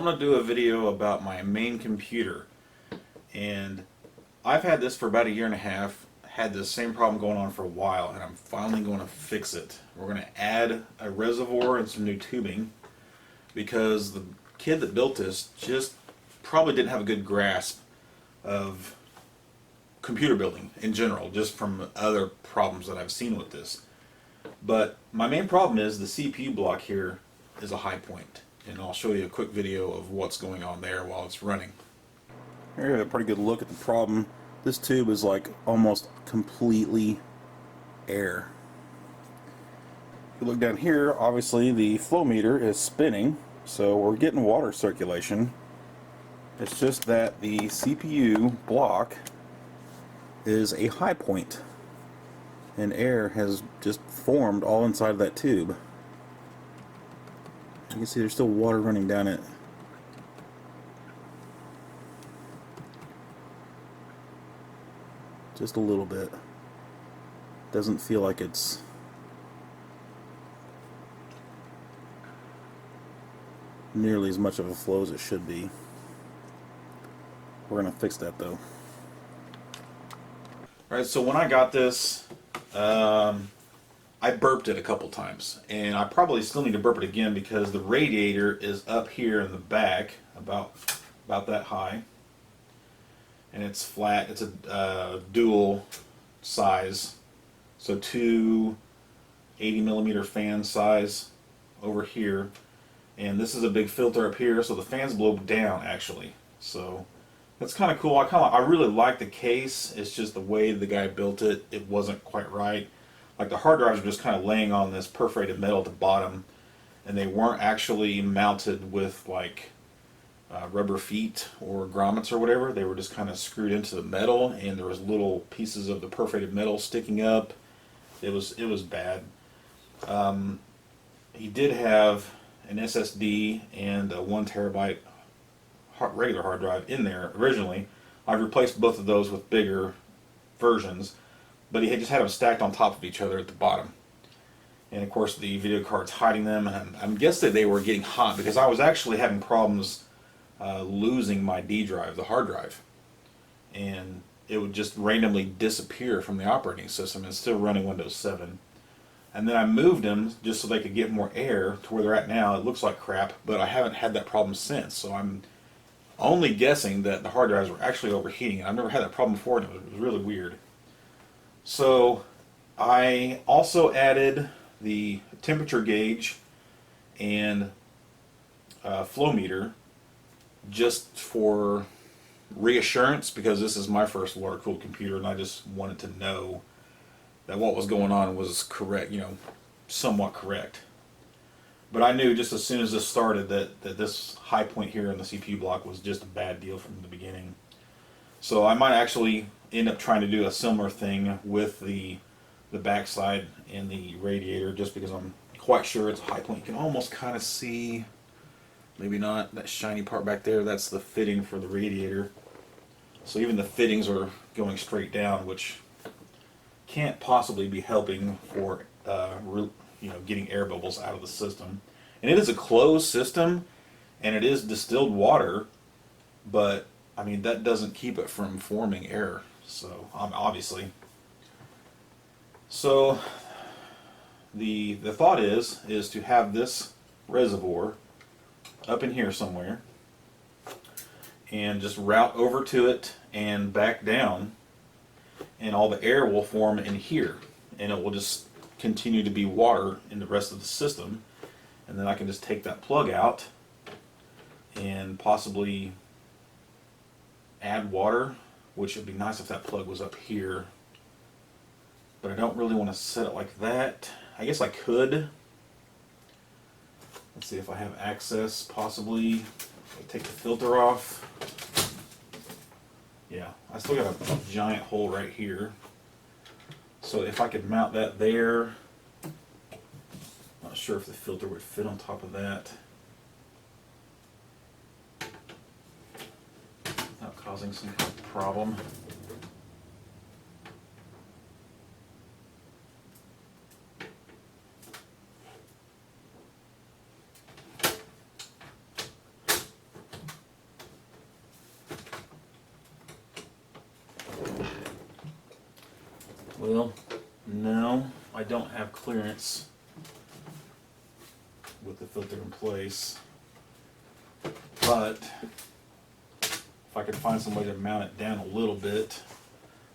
I'm going to do a video about my main computer. And I've had this for about a year and a half, had the same problem going on for a while, and I'm finally going to fix it. We're going to add a reservoir and some new tubing because the kid that built this just probably didn't have a good grasp of computer building in general, just from other problems that I've seen with this. But my main problem is the CPU block here is a high point, and I'll show you a quick video of what's going on there while it's running. Here you have a pretty good look at the problem. This tube is like almost completely air. If you look down here, obviously the flow meter is spinning, so we're getting water circulation. It's just that the CPU block is a high point, and air has just formed all inside of that tube. You can see there's still water running down it. Just a little bit. Doesn't feel like it's nearly as much of a flow as it should be. We're going to fix that though. Alright, so when I got this, I burped it a couple times, and I probably still need to burp it again because the radiator is up here in the back, about that high, and it's flat. It's a dual size, so two 80mm fan size over here, and this is a big filter up here, so the fans blow down actually. So that's kind of cool. I really like the case. It's just the way the guy built it, it wasn't quite right. Like the hard drives were just kind of laying on this perforated metal at the bottom, and they weren't actually mounted with like rubber feet or grommets or whatever. They were just kind of screwed into the metal, and there was little pieces of the perforated metal sticking up. It was bad. He did have an SSD and a 1TB regular hard drive in there originally. I've replaced both of those with bigger versions, but he had just had them stacked on top of each other at the bottom. And of course the video card's hiding them, and I'm guessing they were getting hot because I was actually having problems losing my D drive, the hard drive, and it would just randomly disappear from the operating system. It's still running Windows 7. And then I moved them just so they could get more air to where they're at now. It looks like crap, but I haven't had that problem since, so I'm only guessing that the hard drives were actually overheating. And I've never had that problem before, and it was really weird. So I also added the temperature gauge and flow meter just for reassurance, because this is my first water-cooled computer, and I just wanted to know that what was going on was correct, somewhat correct. But I knew just as soon as this started that this high point here in the CPU block was just a bad deal from the beginning. So I might actually end up trying to do a similar thing with the backside and the radiator, just because I'm quite sure it's a high point. You can almost kind of see, maybe not, that shiny part back there. That's the fitting for the radiator. So even the fittings are going straight down, which can't possibly be helping for getting air bubbles out of the system. And it is a closed system, and it is distilled water, but I mean that doesn't keep it from forming air. So obviously. So the thought is to have this reservoir up in here somewhere, and just route over to it and back down, and all the air will form in here, and it will just continue to be water in the rest of the system. And then I can just take that plug out and possibly add water, which would be nice if that plug was up here, but I don't really want to set it like that. I guess I could. Let's see if I have access, possibly. I'll take the filter off. Yeah, I still got a giant hole right here. So if I could mount that there, not sure if the filter would fit on top of that without causing some kind of problem. Well, no, I don't have clearance with the filter in place, but if I could find some way to mount it down a little bit,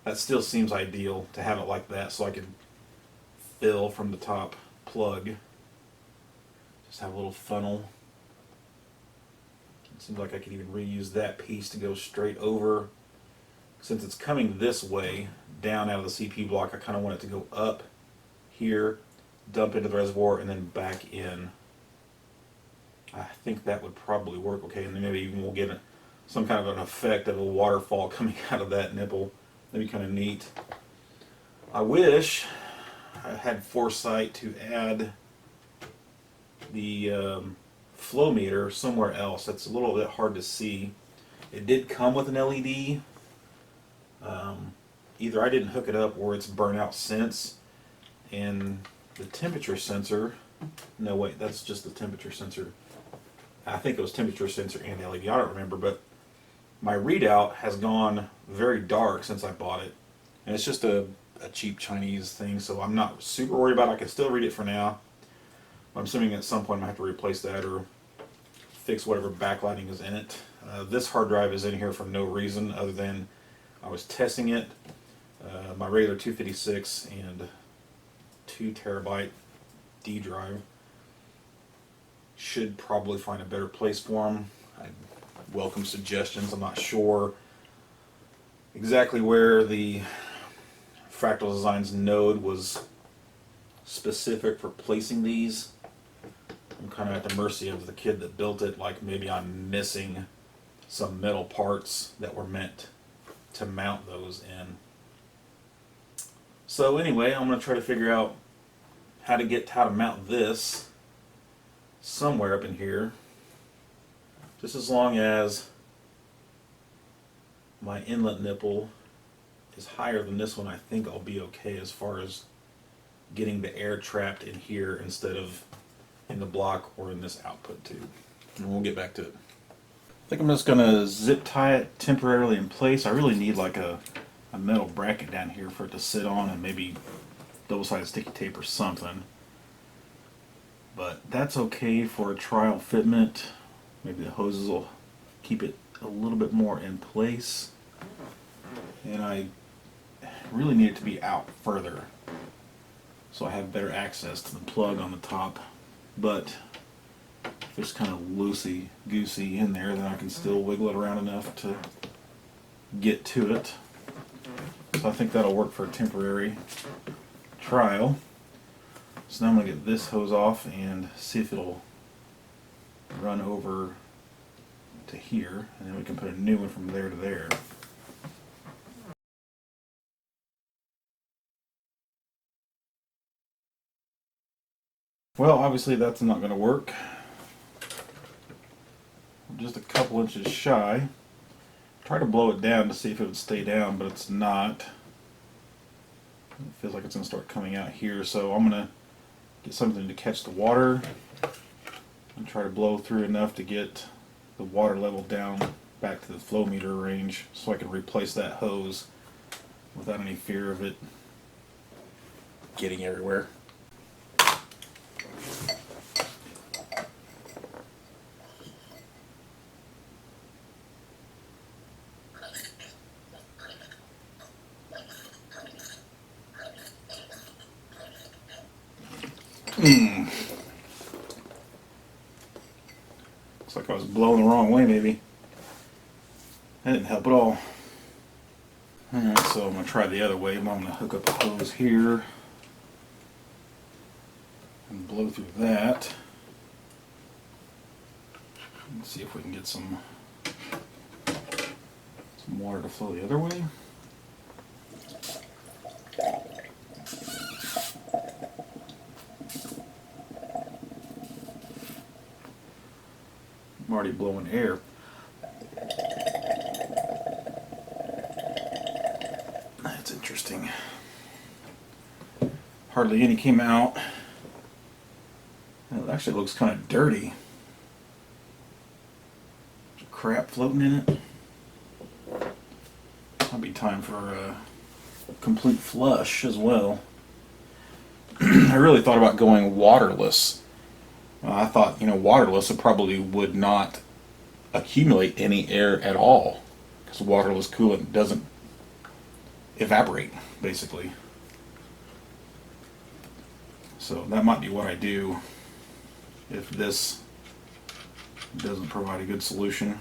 that still seems ideal to have it like that, so I can fill from the top plug. Just have a little funnel. It seems like I could even reuse that piece to go straight over. Since it's coming this way, down out of the CP block, I kind of want it to go up here, dump into the reservoir, and then back in. I think that would probably work okay, and then maybe even we'll get some kind of an effect of a waterfall coming out of that nipple. That'd be kind of neat. I wish I had foresight to add the flow meter somewhere else. That's a little bit hard to see. It did come with an LED. Either I didn't hook it up or it's burnt out since. And the temperature sensor, no wait, that's just the temperature sensor. I think it was temperature sensor and LED, I don't remember, but my readout has gone very dark since I bought it. And it's just a cheap Chinese thing, so I'm not super worried about it. I can still read it for now. I'm assuming at some point I might have to replace that or fix whatever backlighting is in it. This hard drive is in here for no reason other than I was testing it. My regular 256 and 2 terabyte D drive should probably find a better place for them. I welcome suggestions. I'm not sure exactly where the Fractal Designs node was specific for placing these. I'm kind of at the mercy of the kid that built it. Like maybe I'm missing some metal parts that were meant to mount those in. So anyway, I'm going to try to figure out how to mount this somewhere up in here. Just as long as my inlet nipple is higher than this one, I think I'll be okay as far as getting the air trapped in here instead of in the block or in this output tube. And we'll get back to it. I think I'm just going to zip tie it temporarily in place. I really need like a metal bracket down here for it to sit on, and maybe double-sided sticky tape or something. But that's okay for a trial fitment. Maybe the hoses will keep it a little bit more in place. And I really need it to be out further so I have better access to the plug on the top. But if it's kind of loosey-goosey in there, then I can still wiggle it around enough to get to it. So I think that'll work for a temporary trial. So now I'm going to get this hose off and see if it'll run over to here, and then we can put a new one from there to there. Well, obviously that's not going to work. I'm just a couple inches shy. Try to blow it down to see if it would stay down, but it's not. It feels like it's going to start coming out here, so I'm going to get something to catch the water and try to blow through enough to get the water level down back to the flow meter range so I can replace that hose without any fear of it getting everywhere. Looks like I was blowing the wrong way, maybe. That didn't help at all. Alright, so I'm going to try the other way. I'm going to hook up a hose here and blow through that. Let's see if we can get some water to flow the other way. I'm already blowing air. That's interesting. Hardly any came out. It actually looks kind of dirty. There's crap floating in it. That'll be time for complete flush as well. I really thought about going waterless. I thought, waterless it probably would not accumulate any air at all, because waterless coolant doesn't evaporate, basically. So that might be what I do if this doesn't provide a good solution.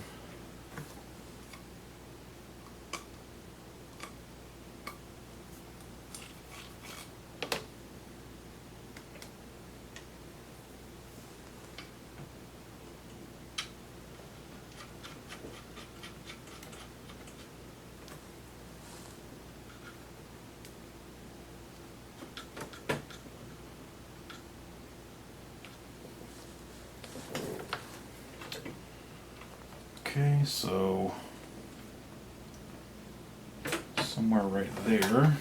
Okay, so somewhere right there.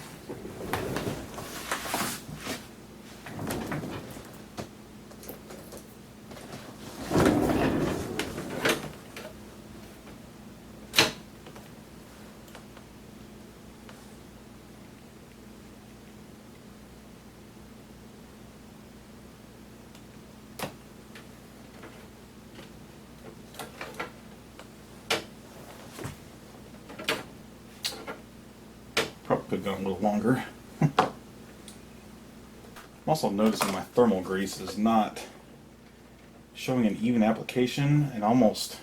Probably could have gone a little longer. I'm also noticing my thermal grease is not showing an even application and almost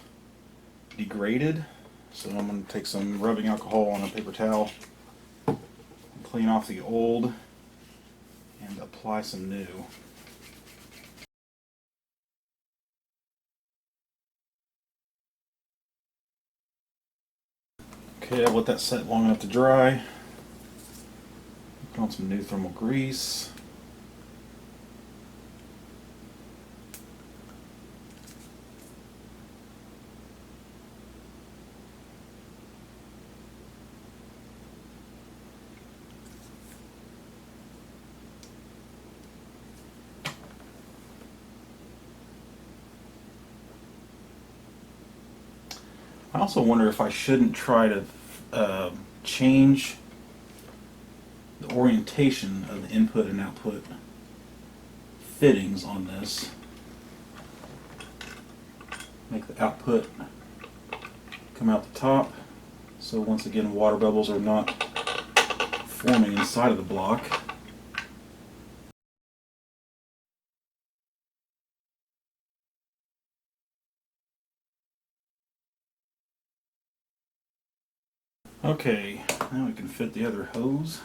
degraded. So I'm going to take some rubbing alcohol on a paper towel, clean off the old, and apply some new. Okay, I've let that set long enough to dry. Put on some new thermal grease. I also wonder if I shouldn't try to change the orientation of the input and output fittings on this. Make the output come out the top, so once again water bubbles are not forming inside of the block. Okay, now we can fit the other hose.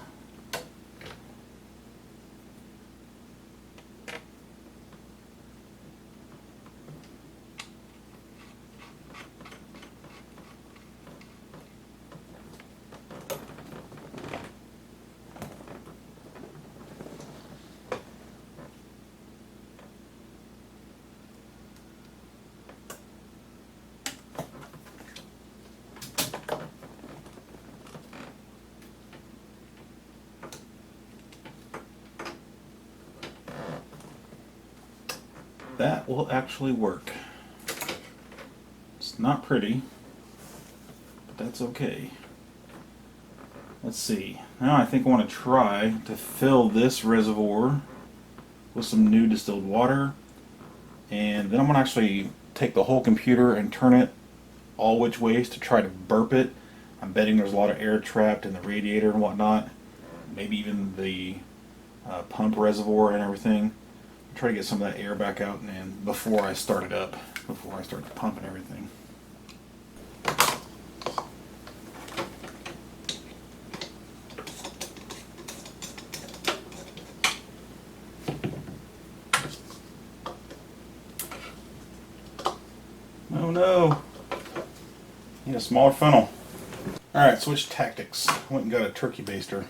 That will actually work. It's not pretty, but that's okay. Let's see. Now I think I want to try to fill this reservoir with some new distilled water, and then I'm going to actually take the whole computer and turn it all which ways to try to burp it. I'm betting there's a lot of air trapped in the radiator and whatnot, maybe even the pump reservoir and everything. Try to get some of that air back out and before I start it up, before I start the pump and everything. Oh no! Need a smaller funnel. Alright, switch tactics. Went and got a turkey baster.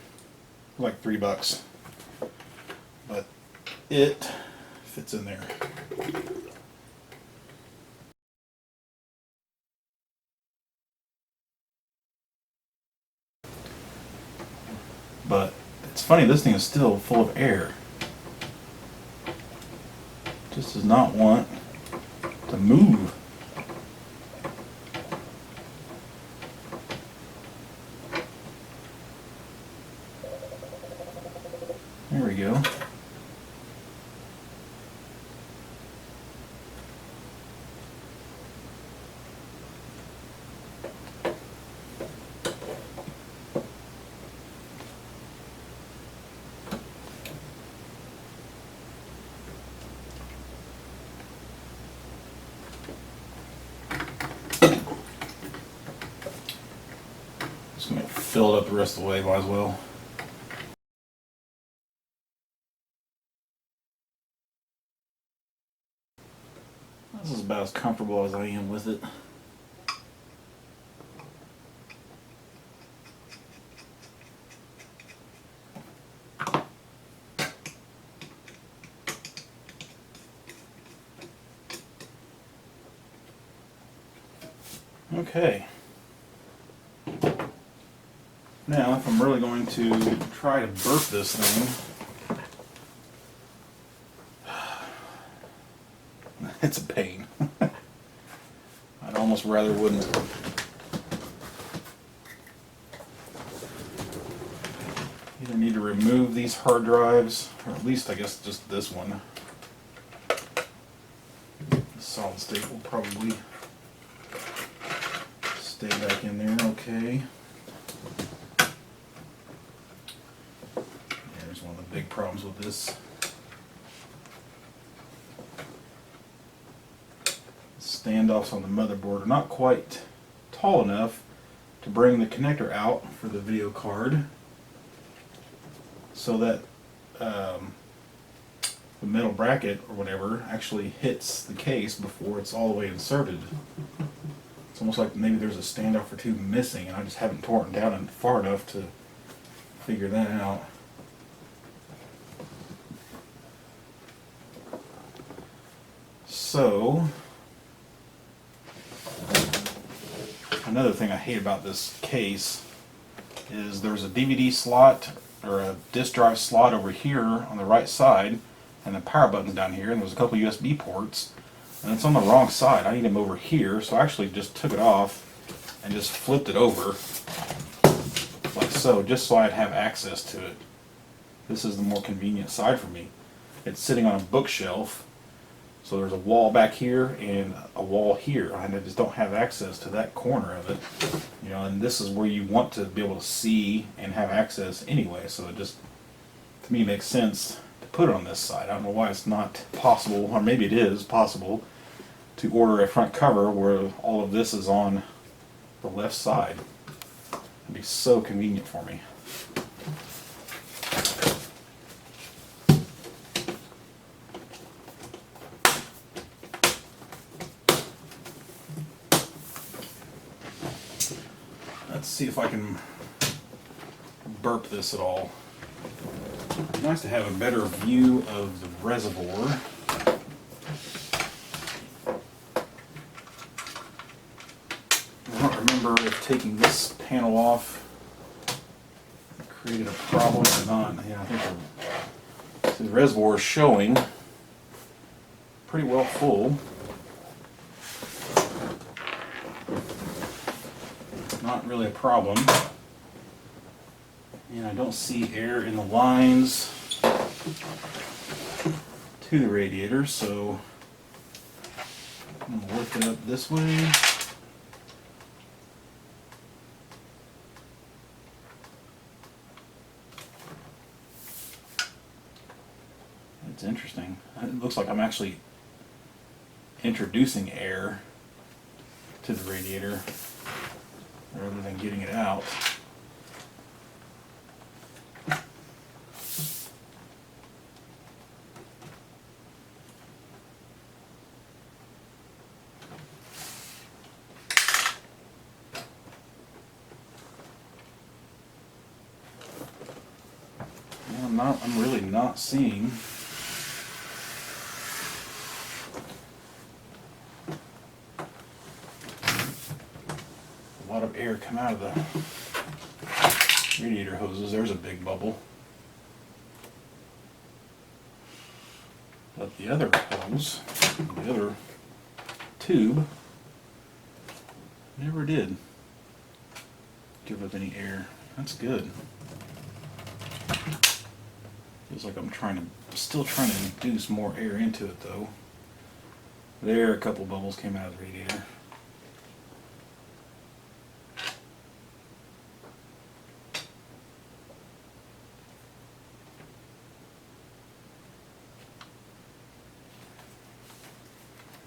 Like $3. But it fits in there. But it's funny, this thing is still full of air. Just does not want to move. There we go. Just gonna fill it up the rest of the way, might as well. This is about as comfortable as I am with it. Okay. Now, if I'm really going to try to burp this thing, it's a pain. I'd almost rather wouldn't. Either need to remove these hard drives, or at least I guess just this one. The solid state will probably stay back in there okay. There's one of the big problems with this. Standoffs on the motherboard are not quite tall enough to bring the connector out for the video card, so that the metal bracket or whatever actually hits the case before it's all the way inserted. It's almost like maybe there's a standoff or two missing, and I just haven't torn it down far enough to figure that out. So, another thing I hate about this case is there's a DVD slot or a disk drive slot over here on the right side, and the power button's down here, and there's a couple USB ports, and it's on the wrong side. I need them over here, so I actually just took it off and just flipped it over like so, just so I'd have access to it. This is the more convenient side for me. It's sitting on a bookshelf, so there's a wall back here and a wall here, and I just don't have access to that corner of it. You know, and this is where you want to be able to see and have access anyway, so it just, to me, makes sense to put it on this side. I don't know why it's not possible, or maybe it is possible, to order a front cover where all of this is on the left side. It'd be so convenient for me. Let's see if I can burp this at all. It's nice to have a better view of the reservoir. I don't remember if taking this panel off created a problem or not. Yeah, I think the reservoir is showing pretty well full. Not really a problem. And I don't see air in the lines to the radiator, so I'm going to lift it up this way. It's interesting. It looks like I'm actually introducing air to the radiator rather than getting it out. I'm really not seeing a lot of air come out of the radiator hoses. There's a big bubble. But the other hose, the other tube, never did give up any air. That's good. Feels like I'm still trying to induce more air into it though. There, a couple bubbles came out of the radiator.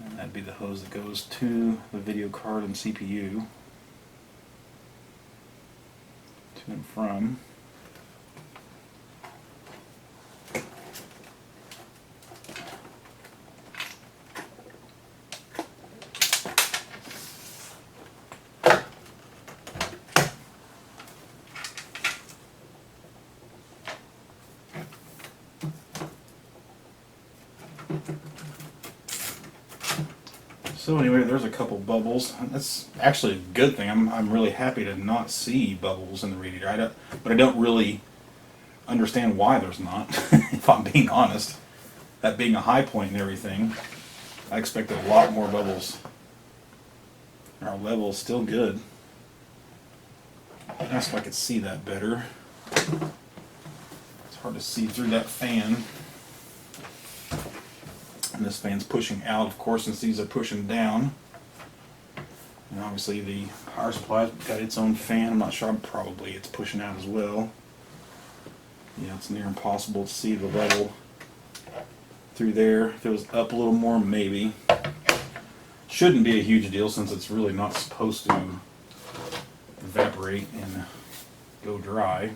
And that'd be the hose that goes to the video card and CPU. To and from. So anyway, there's a couple bubbles. That's actually a good thing. I'm really happy to not see bubbles in the radiator. But I don't really understand why there's not, if I'm being honest. That being a high point and everything, I expected a lot more bubbles. Our level's still good. I guess if I could see that better. It's hard to see through that fan. And this fan's pushing out, of course, since these are pushing down. And obviously the power supply's got its own fan. I'm not sure, probably it's pushing out as well. Yeah, it's near impossible to see the level through there. If it was up a little more, maybe. Shouldn't be a huge deal since it's really not supposed to evaporate and go dry.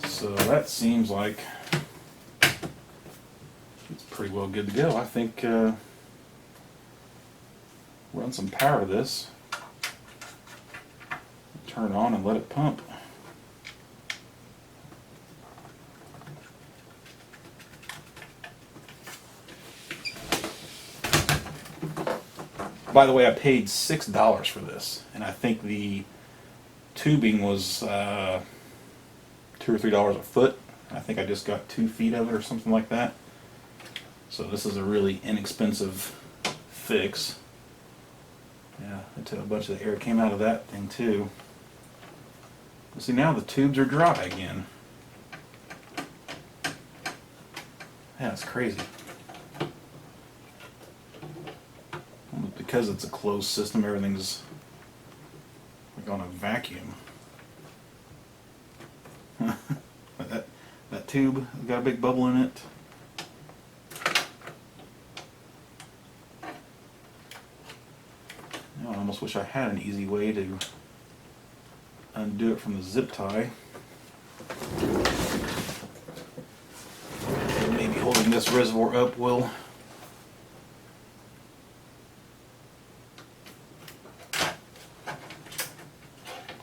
So that seems like it's pretty well good to go. I think run some power to this, turn it on and let it pump. By the way, I paid $6 for this, and I think the tubing was $2 or $3 a foot. I think I just got 2 feet of it or something like that. So this is a really inexpensive fix. Yeah, until a bunch of the air came out of that thing too. But see, now the tubes are dry again. Yeah, it's crazy. Because it's a closed system, everything's like on a vacuum. that tube got a big bubble in it. I almost wish I had an easy way to undo it from the zip tie. Maybe holding this reservoir up will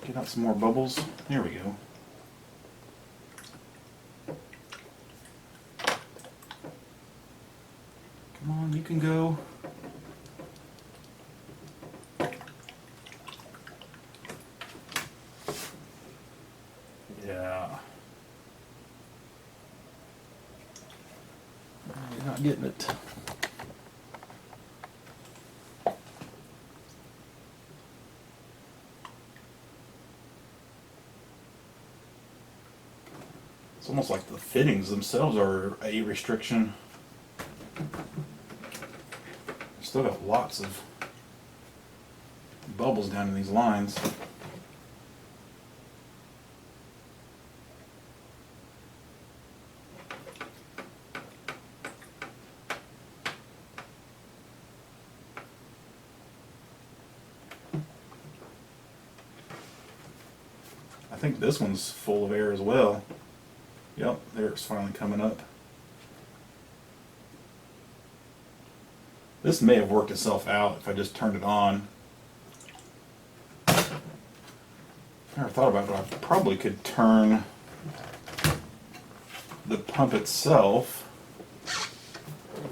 get out some more bubbles. There we go. Come on, you can go. Yeah. You're not getting it. It's almost like the fittings themselves are a restriction. Still got lots of bubbles down in these lines. I think this one's full of air as well. Yep, there it's finally coming up. This may have worked itself out if I just turned it on. Never thought about it, but I probably could turn the pump itself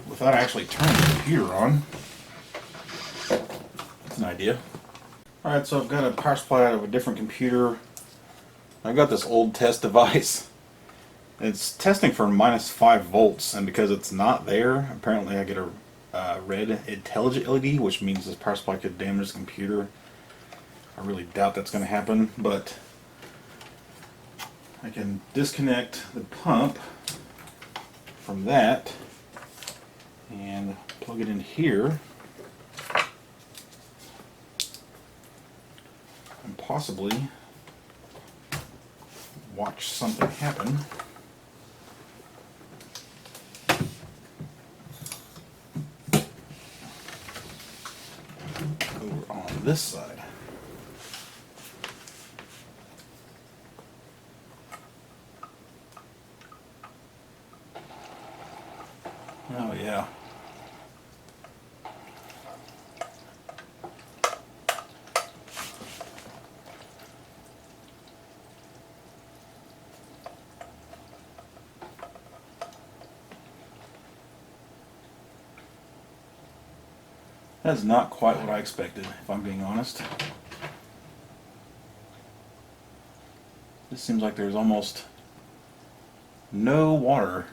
without actually turning the computer on. That's an idea. Alright, so I've got a power supply out of a different computer. I got this old test device. It's testing for -5 volts, and because it's not there, apparently I get a red intelligent LED, which means this power supply could damage the computer. I really doubt that's going to happen, but I can disconnect the pump from that and plug it in here and possibly watch something happen. Over on this side. Oh yeah. That's not quite what I expected, if I'm being honest. This seems like there's almost no water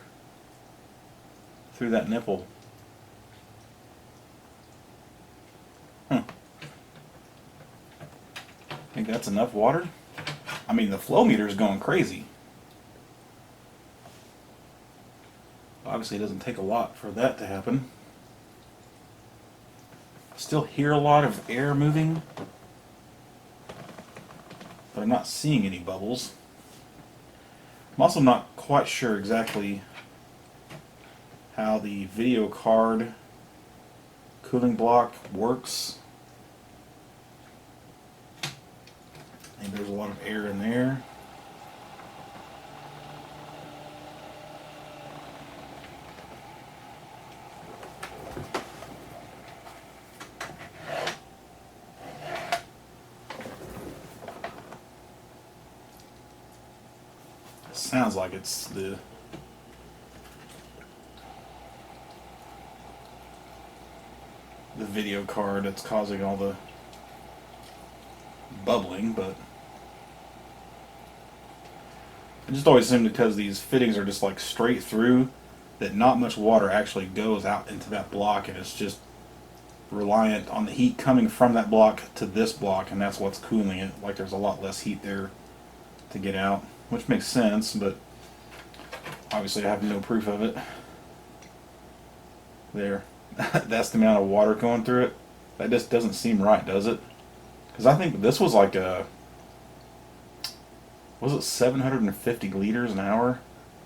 through that nipple. Think that's enough water? I mean, the flow meter is going crazy. Obviously, it doesn't take a lot for that to happen. Still hear a lot of air moving, but I'm not seeing any bubbles. I'm also not quite sure exactly how the video card cooling block works. I think there's a lot of air in there. It sounds like it's the video card that's causing all the bubbling, but I just always assumed because these fittings are just like straight through that not much water actually goes out into that block, and it's just reliant on the heat coming from that block to this block, and that's what's cooling it. Like there's a lot less heat there to get out, which makes sense, but obviously I have no proof of it. There. That's the amount of water going through it. That just doesn't seem right, does it? Because I think this was like a, was it 750 liters an hour?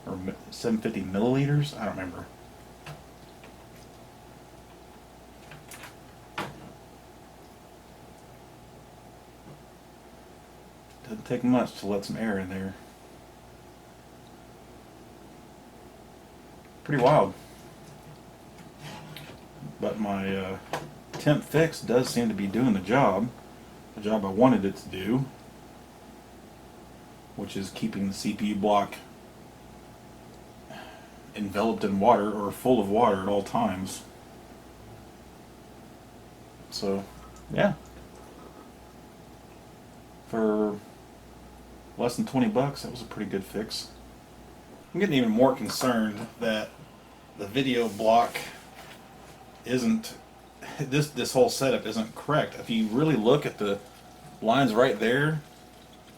Or 750 milliliters? I don't remember. Doesn't take much to let some air in there. Pretty wild. But my temp fix does seem to be doing the job I wanted it to do, which is keeping the CPU block enveloped in water or full of water at all times. So, yeah. For less than 20 bucks, that was a pretty good fix. I'm getting even more concerned that the video block isn't, this whole setup isn't correct. If you really look at the lines right there,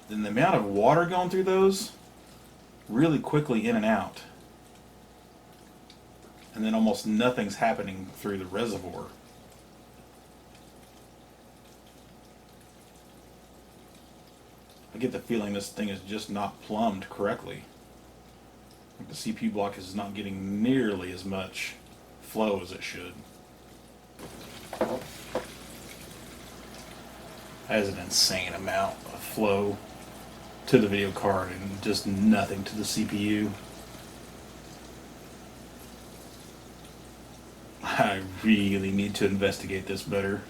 then the amount of water going through those really quickly in and out, and then almost nothing's happening through the reservoir. I get the feeling this thing is just not plumbed correctly. Like the CPU block is not getting nearly as much flow as it should. That is an insane amount of flow to the video card and just nothing to the CPU. I really need to investigate this better.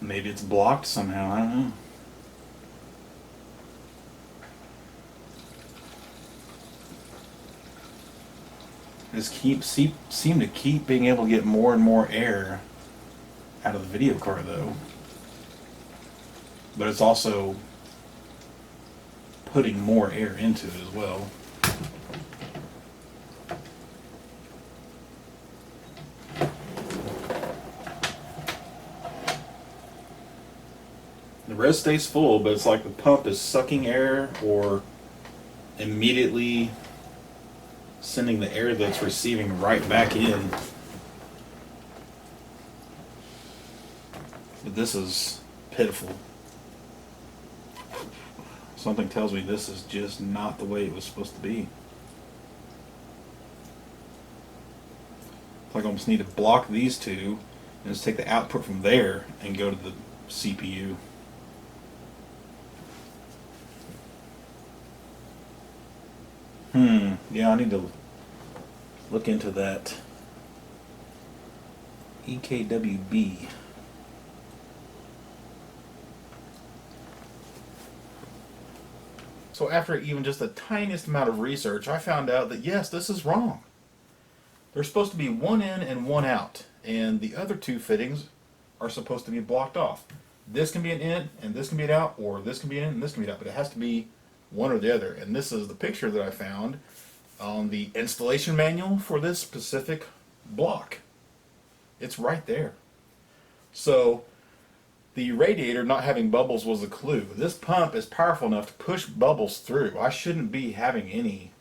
Maybe it's blocked somehow, I don't know. Just seem to keep being able to get more and more air out of the video card though. But it's also putting more air into it as well. The res stays full, but it's like the pump is sucking air or immediately sending the air that's receiving right back in. But this is pitiful. Something tells me this is just not the way it was supposed to be. It's like I almost need to block these two and just take the output from there and go to the CPU. Yeah, I need to look into that. EKWB. So after even just the tiniest amount of research, I found out that yes, this is wrong. There's supposed to be one in and one out, and the other two fittings are supposed to be blocked off. This can be an in and this can be an out, or this can be an in and this can be an out, but it has to be one or the other. And this is the picture that I found on the installation manual for this specific block. It's right there. So the radiator not having bubbles was a clue. This pump is powerful enough to push bubbles through. I shouldn't be having any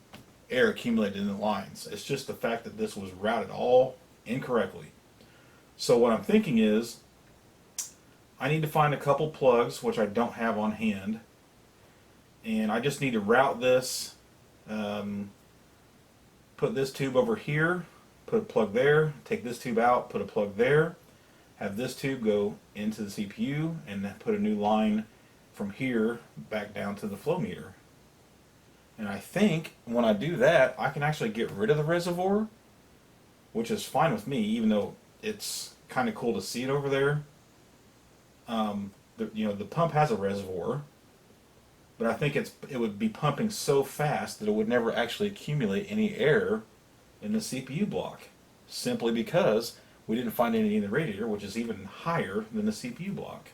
air accumulated in the lines. It's just the fact that this was routed all incorrectly. So what I'm thinking is I need to find a couple plugs, which I don't have on hand, and I just need to route this, put this tube over here, put a plug there, take this tube out, put a plug there, have this tube go into the CPU, and then put a new line from here back down to the flow meter. And I think when I do that, I can actually get rid of the reservoir, which is fine with me, even though it's kind of cool to see it over there. The pump has a reservoir, but I think it would be pumping so fast that it would never actually accumulate any air in the CPU block, simply because we didn't find any in the radiator, which is even higher than the CPU block.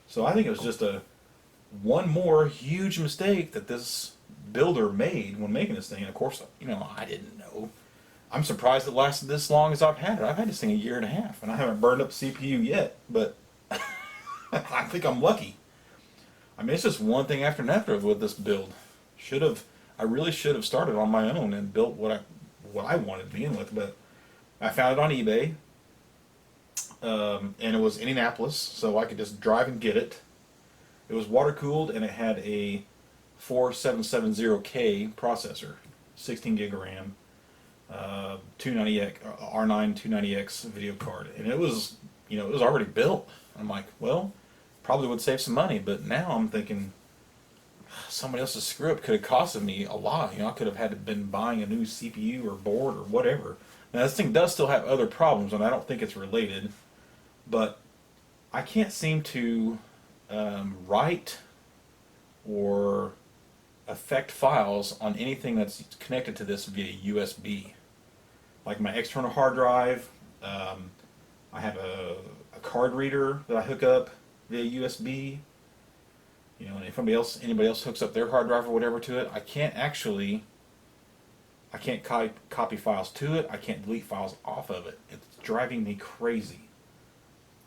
So I think it was just one more huge mistake that this builder made when making this thing. And of course, I didn't know. I'm surprised it lasted this long as I've had it. I've had this thing a year and a half, and I haven't burned up the CPU yet, but I think I'm lucky. I mean, it's just one thing after another with this build. I really should have started on my own and built what I wanted to begin with, but I found it on eBay, and it was Indianapolis, so I could just drive and get it. It was water cooled, and it had a 4770K processor, 16 gig of RAM, 290X R9 290X video card, and it was already built. I'm like, well, probably would save some money, but now I'm thinking somebody else's screw up could have costed me a lot. I could have had to been buying a new CPU or board or whatever. Now this thing does still have other problems, and I don't think it's related, but I can't seem to write or affect files on anything that's connected to this via USB. Like my external hard drive, I have a card reader that I hook up via USB. And if anybody else hooks up their hard drive or whatever to it, I can't copy files to it. I can't delete files off of it. It's driving me crazy.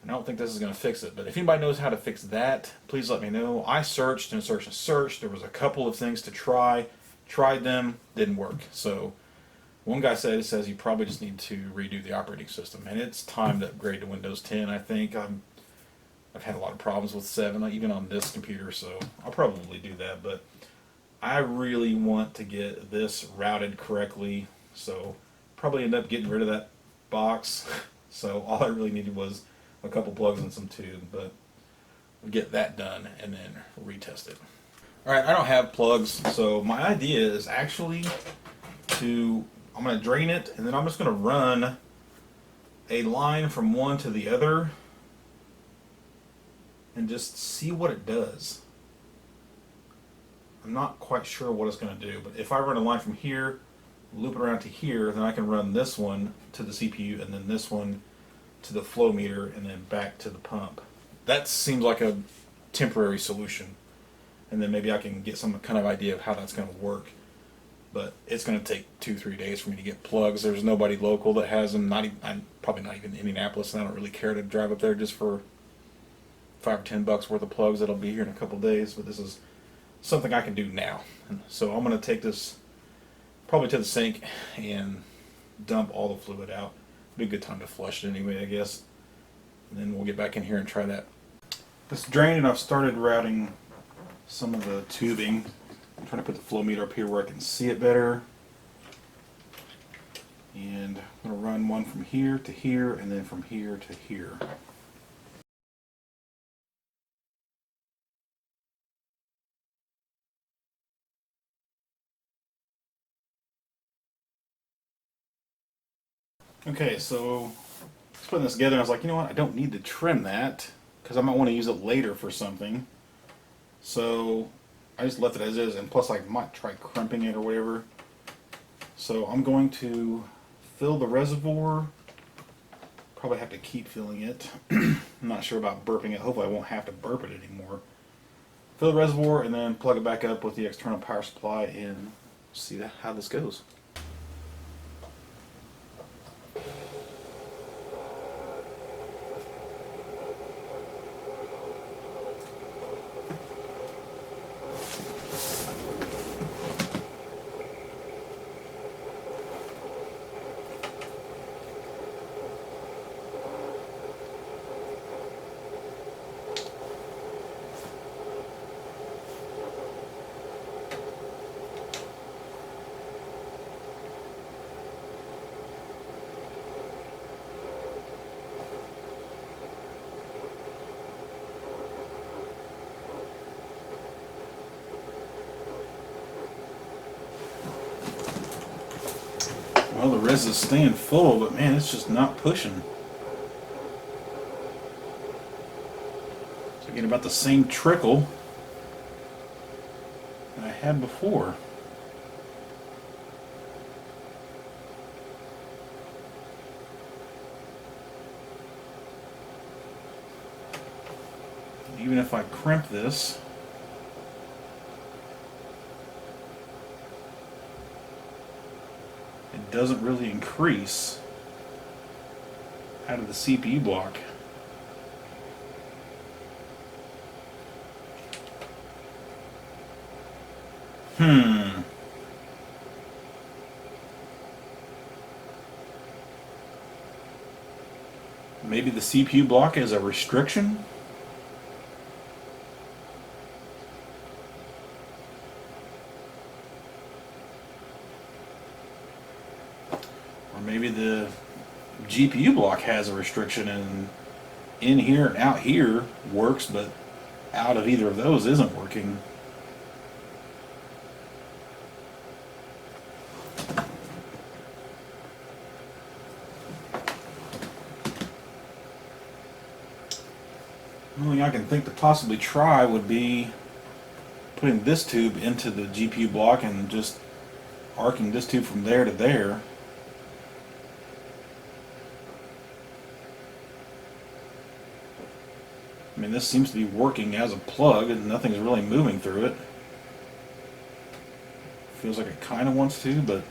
And I don't think this is going to fix it. But if anybody knows how to fix that, please let me know. I searched and searched and searched. There was a couple of things to try. Tried them, didn't work. So one guy says you probably just need to redo the operating system. And it's time to upgrade to Windows 10, I think. I've had a lot of problems with 7, even on this computer, so I'll probably do that. But I really want to get this routed correctly, so probably end up getting rid of that box. So all I really needed was a couple plugs and some tube, but we'll get that done and then retest it. Alright, I don't have plugs, so my idea is actually I'm going to drain it, and then I'm just going to run a line from one to the other and just see what it does. I'm not quite sure what it's going to do, but if I run a line from here, loop it around to here, then I can run this one to the CPU and then this one to the flow meter and then back to the pump. That seems like a temporary solution, and then maybe I can get some kind of idea of how that's going to work. But it's going to take 2-3 days for me to get plugs. There's nobody local that has them. I'm probably not even in Indianapolis, and I don't really care to drive up there just for $5 or $10 worth of plugs that'll be here in a couple days, but this is something I can do now. And so I'm going to take this probably to the sink and dump all the fluid out. Be a good time to flush it anyway, I guess. And then we'll get back in here and try that. This drain, and I've started routing some of the tubing. I'm trying to put the flow meter up here where I can see it better. And I'm going to run one from here to here and then from here to here. Okay, so I was putting this together and I was like, you know what, I don't need to trim that because I might want to use it later for something. So I just left it as is, and plus I might try crimping it or whatever. So I'm going to fill the reservoir. Probably have to keep filling it. I'm not sure about burping it. Hopefully I won't have to burp it anymore. Fill the reservoir and then plug it back up with the external power supply and see how this goes. Well, the res is staying full, but man, it's just not pushing. So I get about the same trickle that I had before. Even if I crimp this, it doesn't really increase out of the CPU block. Maybe the CPU block is a restriction? Or maybe the GPU block has a restriction and in here and out here works, but out of either of those isn't working. The only thing I can think to possibly try would be putting this tube into the GPU block and just arcing this tube from there to there. I mean, this seems to be working as a plug and nothing's really moving through it. Feels like it kind of wants to, but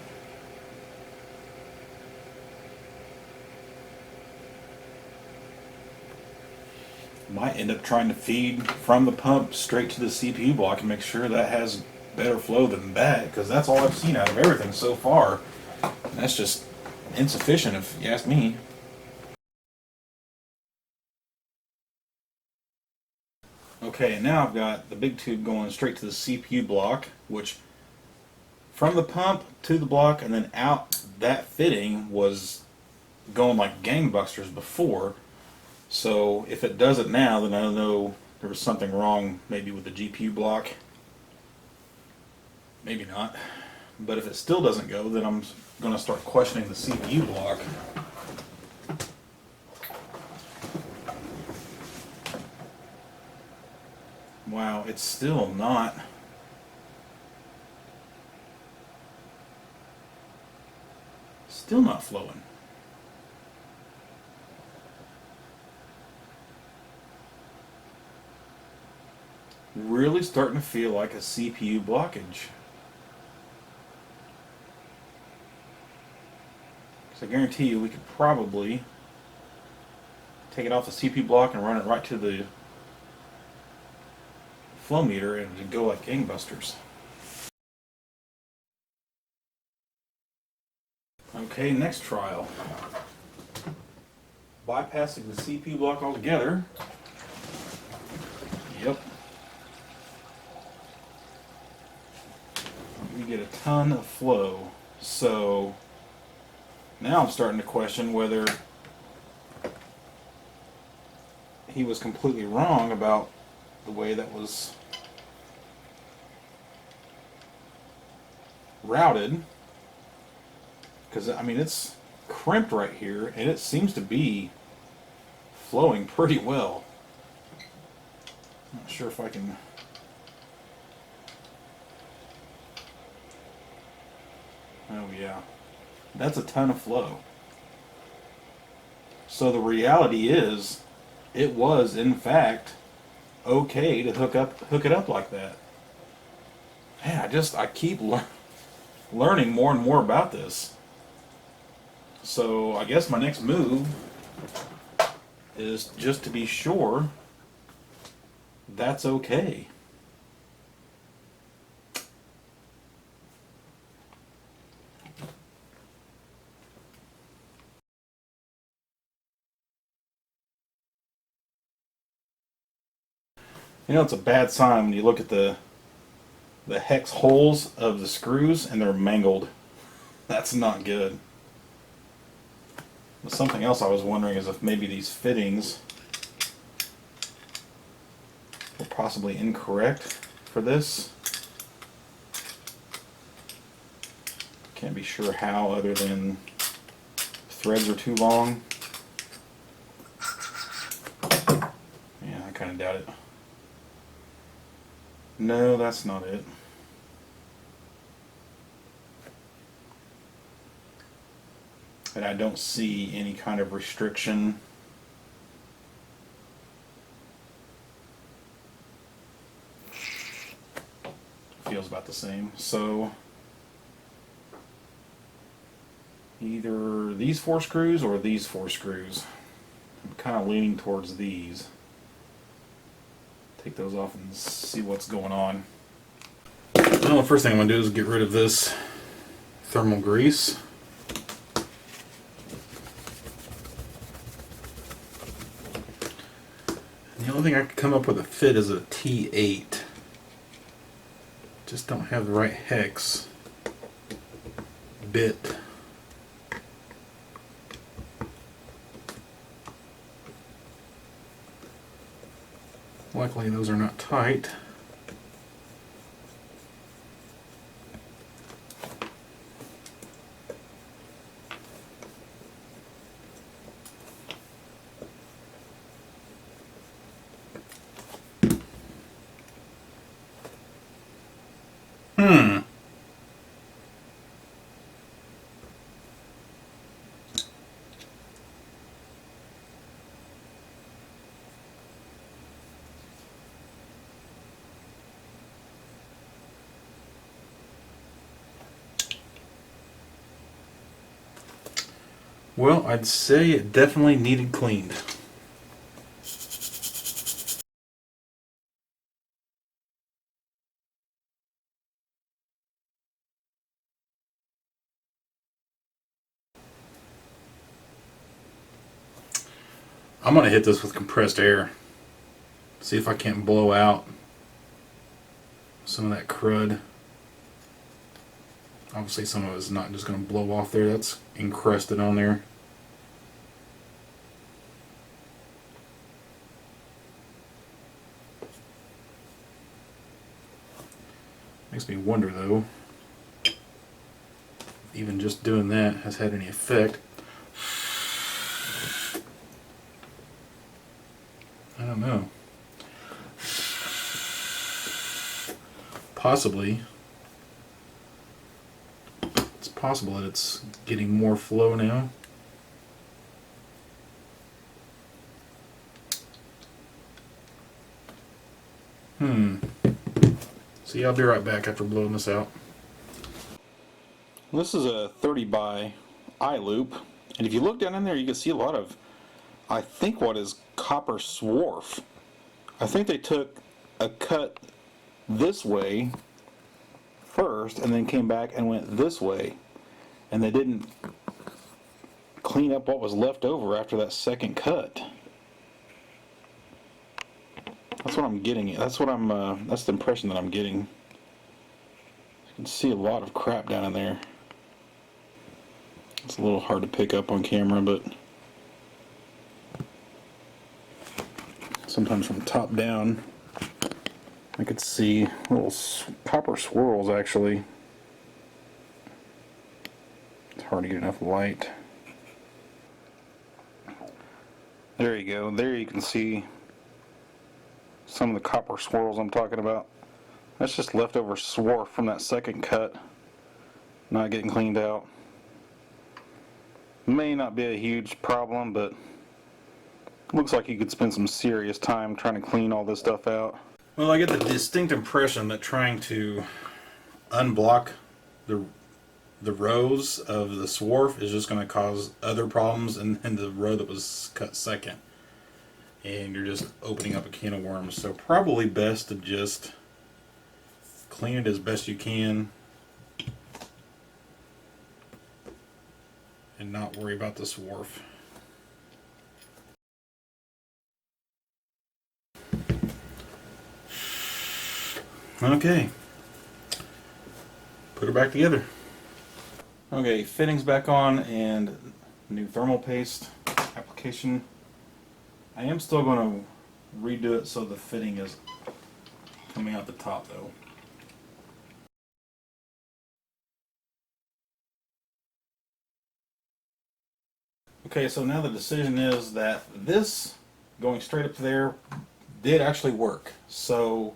might end up trying to feed from the pump straight to the CPU block and make sure that has better flow than that, because that's all I've seen out of everything so far. And that's just insufficient if you ask me. Okay, and now I've got the big tube going straight to the CPU block, which from the pump to the block and then out that fitting was going like gangbusters before. So if it does it now, then I know there was something wrong maybe with the GPU block. Maybe not. But if it still doesn't go, then I'm going to start questioning the CPU block. Wow, it's still not. Still not flowing. Really starting to feel like a CPU blockage. So I guarantee you we could probably take it off the CPU block and run it right to the flow meter and to go like gangbusters. Okay, next trial. Bypassing the CPU block altogether. Yep. We get a ton of flow. So now I'm starting to question whether he was completely wrong about the way that was routed. Because, I mean, it's crimped right here, and it seems to be flowing pretty well. Not sure if I can... Oh, yeah. That's a ton of flow. So the reality is, it was, in fact, okay to hook it up like that. Man, I keep learning more and more about this. So I guess my next move is just to be sure that's okay. You know, it's a bad sign when you look at the hex holes of the screws and they're mangled. That's not good. But something else I was wondering is if maybe these fittings were possibly incorrect for this. Can't be sure how, other than threads are too long. Yeah, I kind of doubt it. No, that's not it. And I don't see any kind of restriction. Feels about the same. So either these 4 screws or these 4 screws. I'm kind of leaning towards these. Take those off and see what's going on. Well, the first thing I'm going to do is get rid of this thermal grease. The only thing I could come up with a fit is a T8. Just don't have the right hex bit. Luckily those are not tight. Well, I'd say it definitely needed cleaned. I'm going to hit this with compressed air. See if I can't blow out some of that crud. Obviously some of it's not just going to blow off there. That's encrusted on there. Makes me wonder though, if even just doing that has had any effect. I don't know. Possibly. It's possible that it's getting more flow now. See, I'll be right back after blowing this out. This is a 30 by eye loop, and if you look down in there, you can see a lot of, I think, what is copper swarf. I think they took a cut this way first and then came back and went this way, and they didn't clean up what was left over after that second cut. That's what I'm getting. That's the impression that I'm getting. You can see a lot of crap down in there. It's a little hard to pick up on camera, but sometimes from top down I could see little copper swirls actually. It's hard to get enough light. There you go. There you can see some of the copper swirls I'm talking about. That's just leftover swarf from that second cut, not getting cleaned out. May not be a huge problem, but looks like you could spend some serious time trying to clean all this stuff out. Well, I get the distinct impression that trying to unblock the rows of the swarf is just going to cause other problems in the row that was cut second. And you're just opening up a can of worms. So probably best to just clean it as best you can and not worry about the swarf. Okay, put her back together. Okay, fittings back on and new thermal paste application. I am still going to redo it so the fitting is coming out the top though. Okay, so now the decision is that this going straight up to there did actually work. So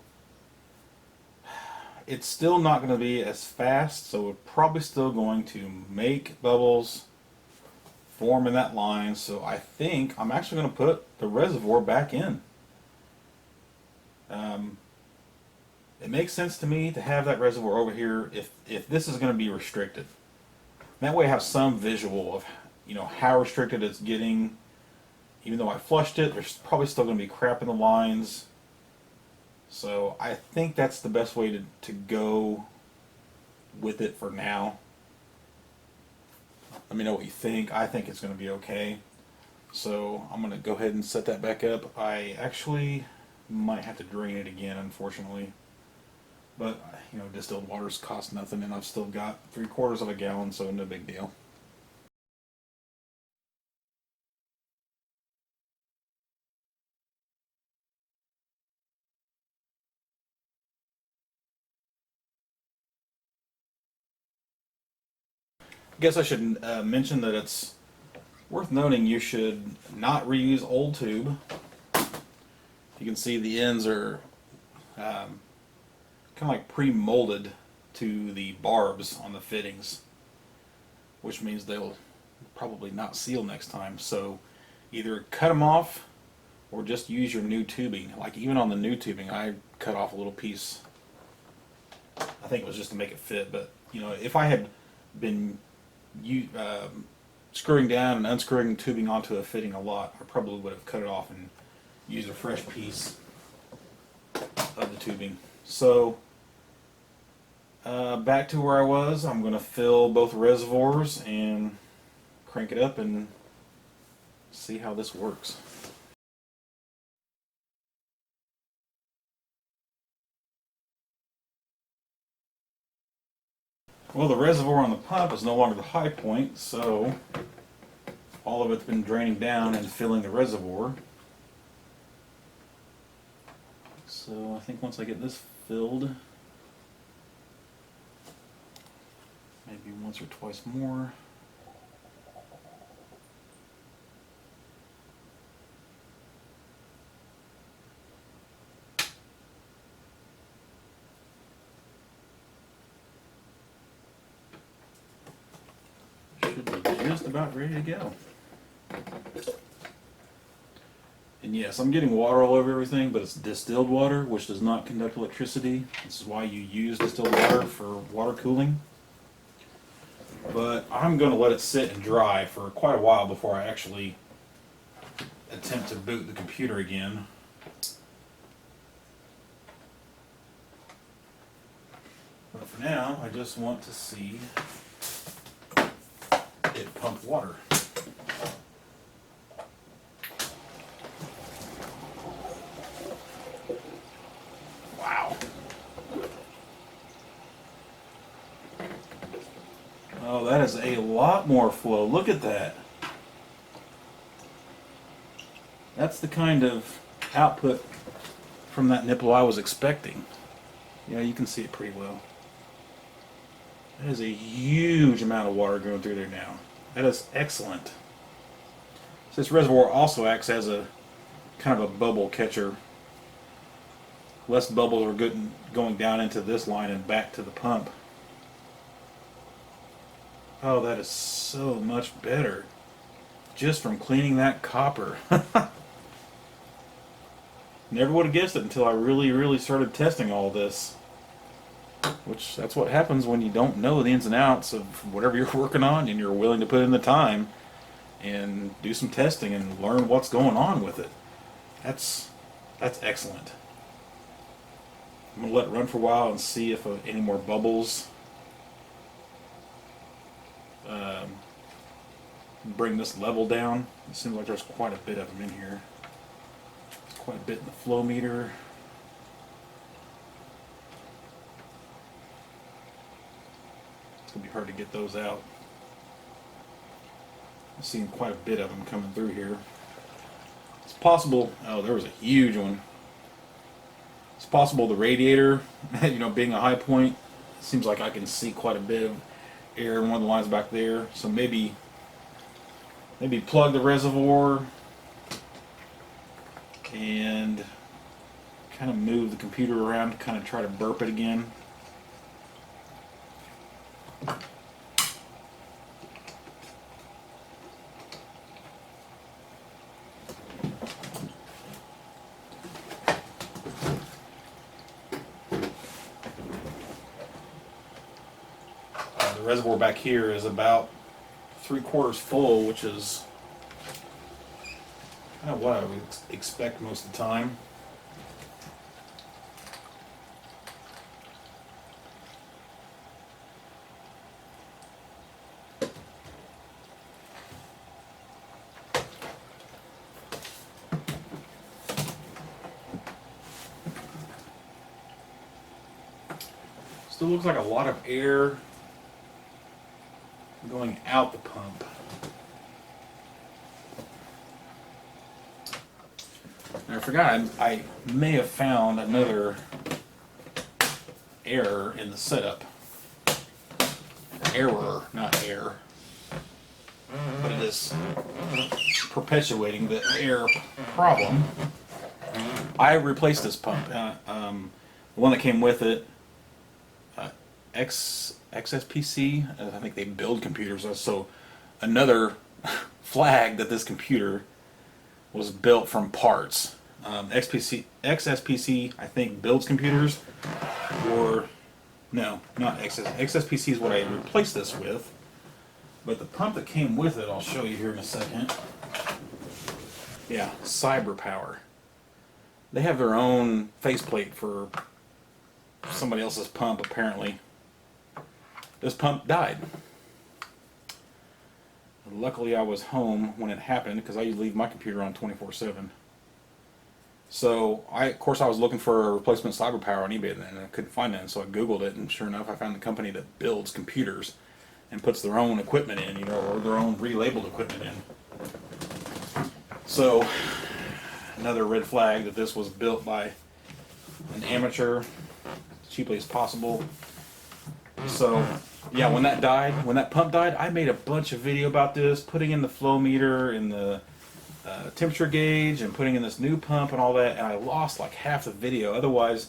it's still not going to be as fast, so we're probably still going to make bubbles form in that line. So I think I'm actually going to put the reservoir back in. It makes sense to me to have that reservoir over here if this is going to be restricted. That way I have some visual of how restricted it's getting. Even though I flushed it, there's probably still going to be crap in the lines. So I think that's the best way to go with it for now. Let me know what you think. I think it's going to be okay. So I'm going to go ahead and set that back up. I actually might have to drain it again, unfortunately. But, distilled waters cost nothing, and I've still got 3/4 of a gallon, so no big deal. I guess I should mention that it's worth noting you should not reuse old tube. You can see the ends are kind of like pre-molded to the barbs on the fittings, which means they'll probably not seal next time. So either cut them off or just use your new tubing. Like even on the new tubing, I cut off a little piece. I think it was just to make it fit, but if I had been screwing down and unscrewing tubing onto a fitting a lot, I probably would have cut it off and used a fresh piece of the tubing. So back to where I was. I'm going to fill both reservoirs and crank it up and see how this works. Well, the reservoir on the pump is no longer the high point, so all of it's been draining down and filling the reservoir. So I think once I get this filled, maybe once or twice more. Should be just about ready to go. And yes, I'm getting water all over everything, but it's distilled water, which does not conduct electricity. This is why you use distilled water for water cooling. But I'm going to let it sit and dry for quite a while before I actually attempt to boot the computer again. For now, I just want to see it pump water. Wow. Oh, that is a lot more flow. Look at that. That's the kind of output from that nipple I was expecting. Yeah, you can see it pretty well. That is a huge amount of water going through there now. That is excellent. So this reservoir also acts as a kind of a bubble catcher. Less bubbles are going down into this line and back to the pump. Oh, that is so much better. Just from cleaning that copper. Never would have guessed it until I really started testing all this. Which, that's what happens when you don't know the ins and outs of whatever you're working on and you're willing to put in the time and do some testing and learn what's going on with it. That's excellent. I'm going to let it run for a while and see if any more bubbles bring this level down. It seems like there's quite a bit of them in here. There's quite a bit in the flow meter. It's going to be hard to get those out. I'm seeing quite a bit of them coming through here. It's possible, oh, there was a huge one. It's possible the radiator, being a high point, it seems like I can see quite a bit of air in one of the lines back there. So maybe plug the reservoir and kind of move the computer around to kind of try to burp it again. The reservoir back here is about 3/4 full, which is kind of what I would expect most of the time. Still looks like a lot of air going out the pump. And I forgot, I may have found another error in the setup. Error, not error. But it is perpetuating the error problem. I replaced this pump. The one that came with it, XSPC, I think they build computers, so another flag that this computer was built from parts. XSPC, I think, builds computers, or no, not XSPC is what I replaced this with, but the pump that came with it, I'll show you here in a second. Yeah, CyberPower. They have their own faceplate for somebody else's pump, apparently. This pump died. Luckily, I was home when it happened because I usually leave my computer on 24/7. So, of course, I was looking for a replacement CyberPower on eBay, and I couldn't find it. So I Googled it, and sure enough, I found the company that builds computers and puts their own equipment in, or their own relabeled equipment in. So, another red flag that this was built by an amateur, as cheaply as possible. So, yeah, when that pump died, I made a bunch of video about this, putting in the flow meter and the temperature gauge and putting in this new pump and all that, and I lost like half the video. Otherwise,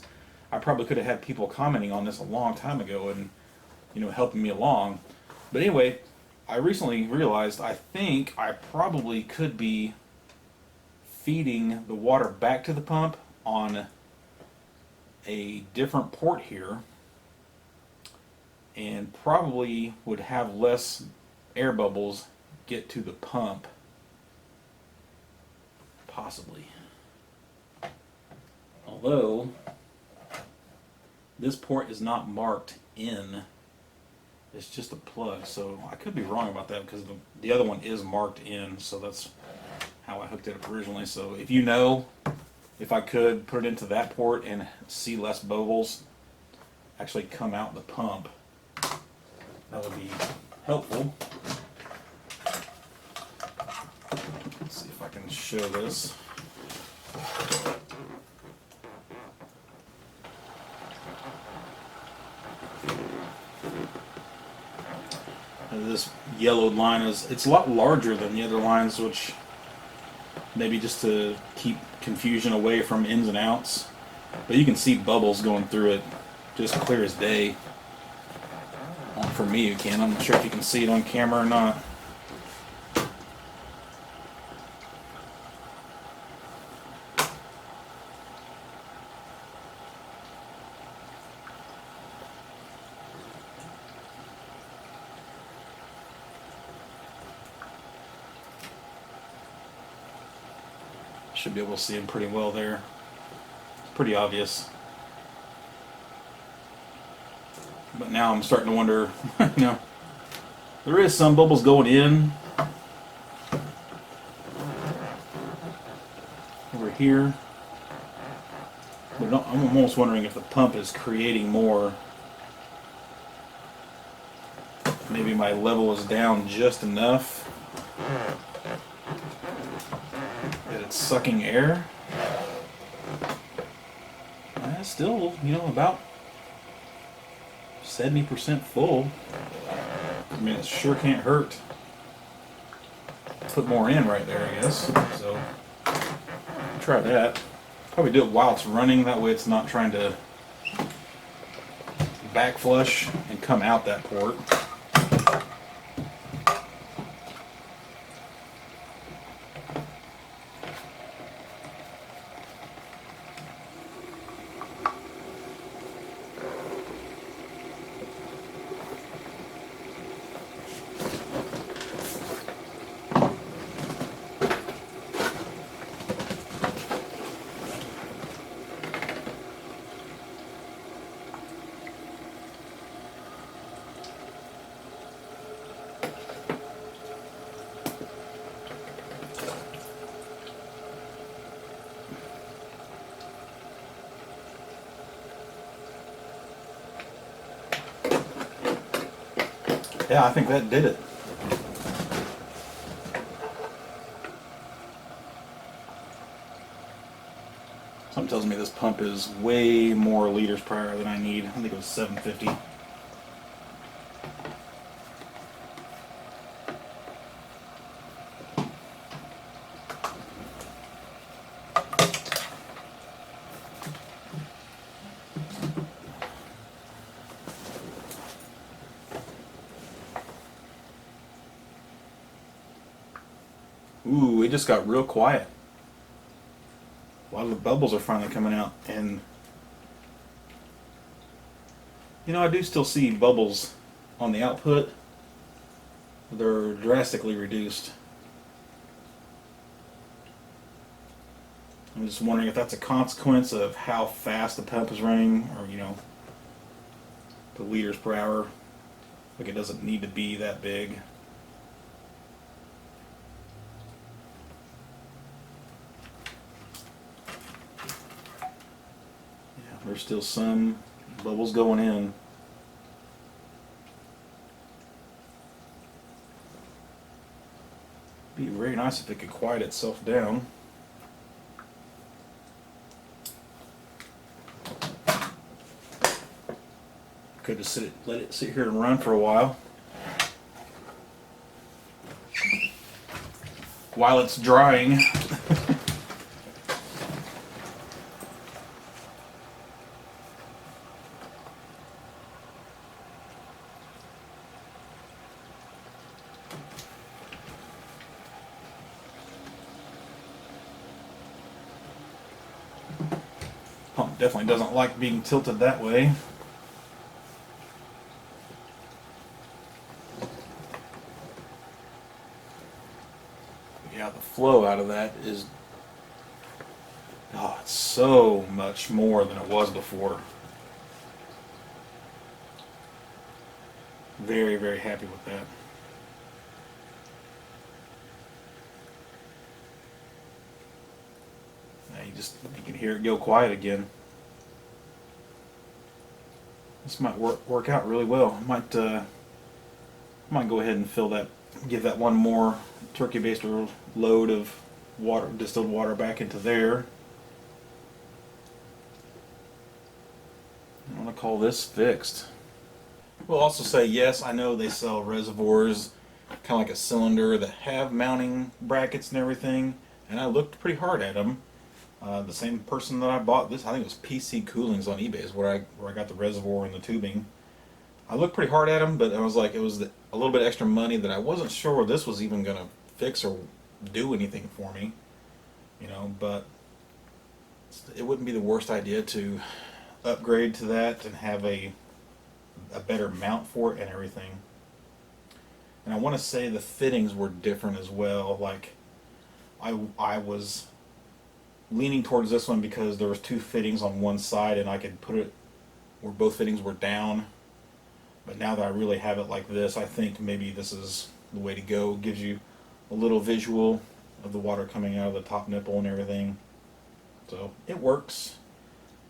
I probably could have had people commenting on this a long time ago and, helping me along. But anyway, I recently realized I think I probably could be feeding the water back to the pump on a different port here, and probably would have less air bubbles get to the pump. Possibly. Although, this port is not marked in. It's just a plug, so I could be wrong about that because the other one is marked in, so that's how I hooked it up originally. So if you know, if I could put it into that port and see less bubbles actually come out the pump, that would be helpful. Let's see if I can show this. This yellowed line it's a lot larger than the other lines, which maybe just to keep confusion away from ins and outs. But you can see bubbles going through it just clear as day. For me, you can. I'm not sure if you can see it on camera or not. Should be able to see them pretty well there. It's pretty obvious. But now I'm starting to wonder, you know, there is some bubbles going in over here. But I'm almost wondering if the pump is creating more. Maybe my level is down just enough that it's sucking air. Still, you know, about 70% full. I mean, it sure can't hurt. Put more in right there, I guess. So, try that. Probably do it while it's running. That way it's not trying to back flush and come out that port. Yeah, I think that did it. Something tells me this pump is way more liters per hour than I need. I think it was 750. Ooh, it just got real quiet. A lot of the bubbles are finally coming out, and you know, I do still see bubbles on the output. They're drastically reduced. I'm just wondering if that's a consequence of how fast the pump is running, or, you know, the liters per hour. Like, it doesn't need to be that big. There's still some bubbles going in. Be very nice if it could quiet itself down. Could just let it sit here and run for a while. While it's drying. Pump definitely doesn't like being tilted that way. Yeah, the flow out of that is, oh, it's so much more than it was before. Very, very happy with that. Now you can hear it go quiet again. This might work out really well. Might go ahead and give that one more turkey baster load of water, distilled water, back into there. I'm gonna call this fixed. We'll also say, yes, I know they sell reservoirs, kind of like a cylinder, that have mounting brackets and everything, and I looked pretty hard at them. The same person that I bought this, I think it was PC Coolings on eBay, is where I got the reservoir and the tubing. I looked pretty hard at them, but I was like, it was a little bit extra money that I wasn't sure this was even gonna fix or do anything for me, you know. But it wouldn't be the worst idea to upgrade to that and have a better mount for it and everything. And I want to say the fittings were different as well. Like I was leaning towards this one because there was two fittings on one side and I could put it where both fittings were down. But now that I really have it like this, I think maybe this is the way to go. It gives you a little visual of the water coming out of the top nipple and everything. So it works.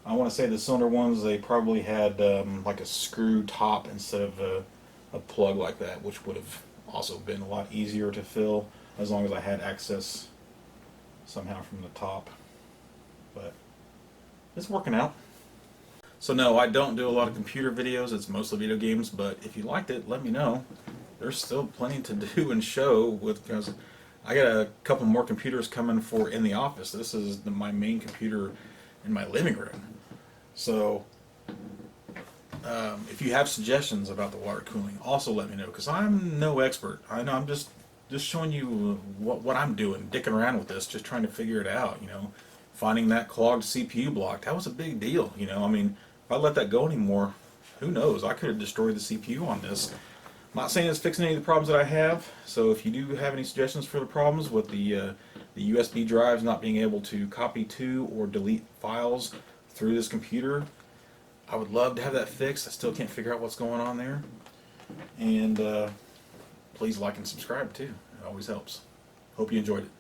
I want to say the cylinder ones, they probably had like a screw top instead of a plug like that, which would have also been a lot easier to fill as long as I had access somehow from the top. But it's working out. So no, I don't do a lot of computer videos. It's mostly video games, but if you liked it, let me know. There's still plenty to do and show because I got a couple more computers coming for in the office. This is my main computer in my living room. So if you have suggestions about the water cooling, also let me know, because I'm no expert. I know I'm just showing you what I'm doing, dicking around with this, just trying to figure it out. You know, finding that clogged CPU block, that was a big deal. You know, I mean, if I let that go anymore, who knows? I could have destroyed the CPU on this. I'm not saying it's fixing any of the problems that I have. So if you do have any suggestions for the problems with the USB drives not being able to copy to or delete files through this computer, I would love to have that fixed. I still can't figure out what's going on there. And please like and subscribe too. It always helps. Hope you enjoyed it.